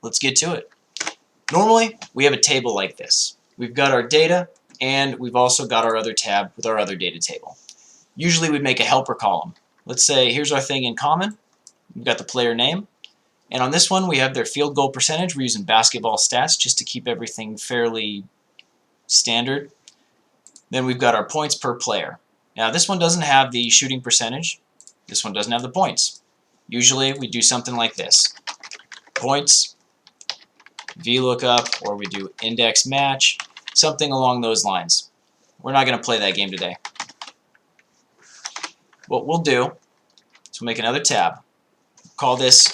let's get to it. Normally, we have a table like this. We've got our data, and we've also got our other tab with our other data table. Usually we'd make a helper column. Let's say here's our thing in common. We've got the player name. And on this one, we have their field goal percentage. We're using basketball stats just to keep everything fairly standard. Then we've got our points per player. Now this one doesn't have the shooting percentage. This one doesn't have the points. Usually we do something like this. Points, VLOOKUP, or we do index match, something along those lines. We're not going to play that game today. What we'll do is we'll make another tab. Call this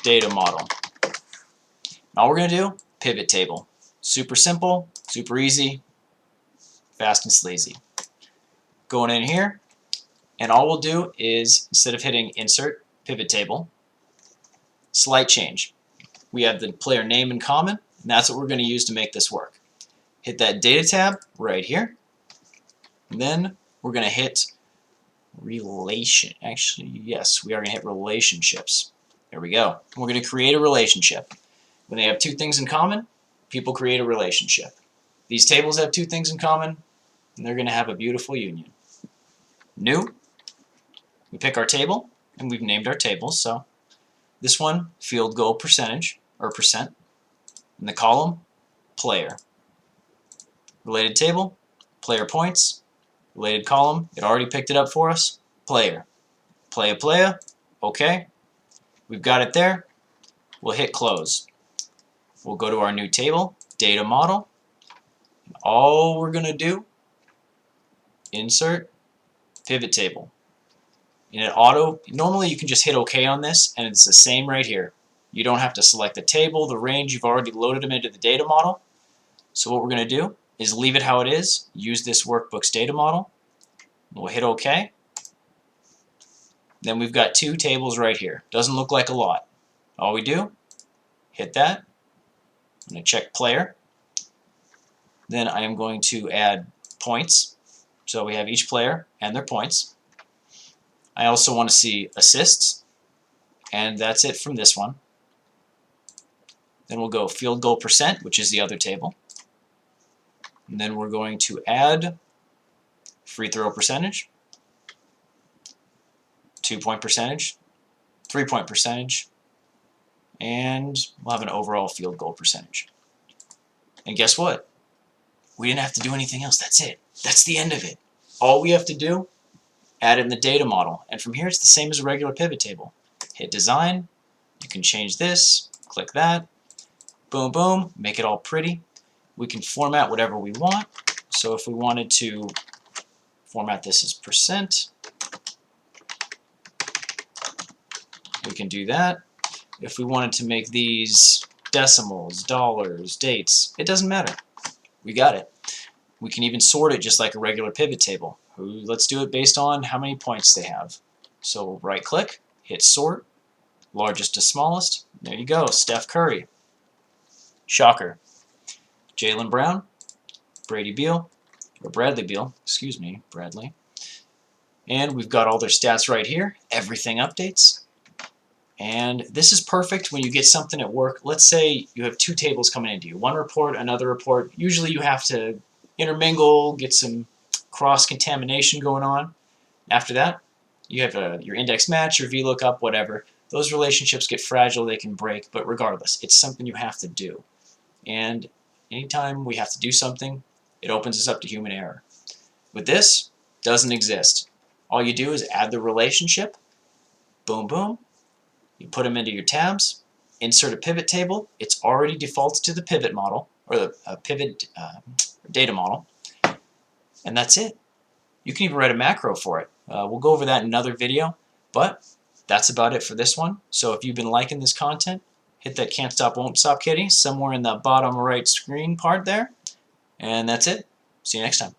data model. All we're going to do, pivot table. Super simple, super easy, fast and sleazy. Going in here, and all we'll do is, instead of hitting insert pivot table, slight change. We have the player name in common, and that's what we're going to use to make this work. Hit that data tab right here, and then we're going to hit relation. Actually, yes, we are going to hit relationships. There we go. We're going to create a relationship. When they have two things in common, people create a relationship. These tables have two things in common, and they're going to have a beautiful union. New. We pick our table, and we've named our table. So this one, field goal percentage, or percent. In the column, player. Related table, player points. Related column, it already picked it up for us, player. Playa, okay. We've got it there. We'll hit close. We'll go to our new table, data model. And all we're going to do, insert, pivot table. In an auto, normally you can just hit OK on this, and it's the same right here. You don't have to select the table, the range, you've already loaded them into the data model. So what we're going to do is leave it how it is, use this workbook's data model. We'll hit OK. Then we've got two tables right here. Doesn't look like a lot. All we do, hit that. I'm going to check player. Then I am going to add points. So we have each player and their points. I also want to see assists. And that's it from this one. Then we'll go field goal percent, which is the other table. And then we're going to add free throw percentage, 2-point percentage, 3-point percentage, and we'll have an overall field goal percentage. And guess what? We didn't have to do anything else. That's it. That's the end of it. All we have to do, add it in the data model. And from here, it's the same as a regular pivot table. Hit design. You can change this. Click that. Boom, boom. Make it all pretty. We can format whatever we want. So if we wanted to format this as percent, we can do that. If we wanted to make these decimals, dollars, dates, it doesn't matter. We got it. We can even sort it just like a regular pivot table. Let's do it based on how many points they have. So right click, hit sort, largest to smallest. There you go, Steph Curry. Shocker. Jaylen Brown, Brady Beal, or Bradley Beal, excuse me, Bradley. And we've got all their stats right here. Everything updates. And this is perfect when you get something at work. Let's say you have two tables coming into you. One report, another report. Usually you have to intermingle, get some cross-contamination going on. After that, you have your index match, your VLOOKUP, whatever. Those relationships get fragile, they can break, but regardless, it's something you have to do. And anytime we have to do something, it opens us up to human error. With this, doesn't exist. All you do is add the relationship, boom, boom. You put them into your tabs, insert a pivot table. It's already defaulted to the pivot model, or the pivot data model, and that's it. You can even write a macro for it. We'll go over that in another video, but that's about it for this one. So if you've been liking this content, hit that can't stop, won't stop kitty somewhere in the bottom right screen part there, and that's it. See you next time.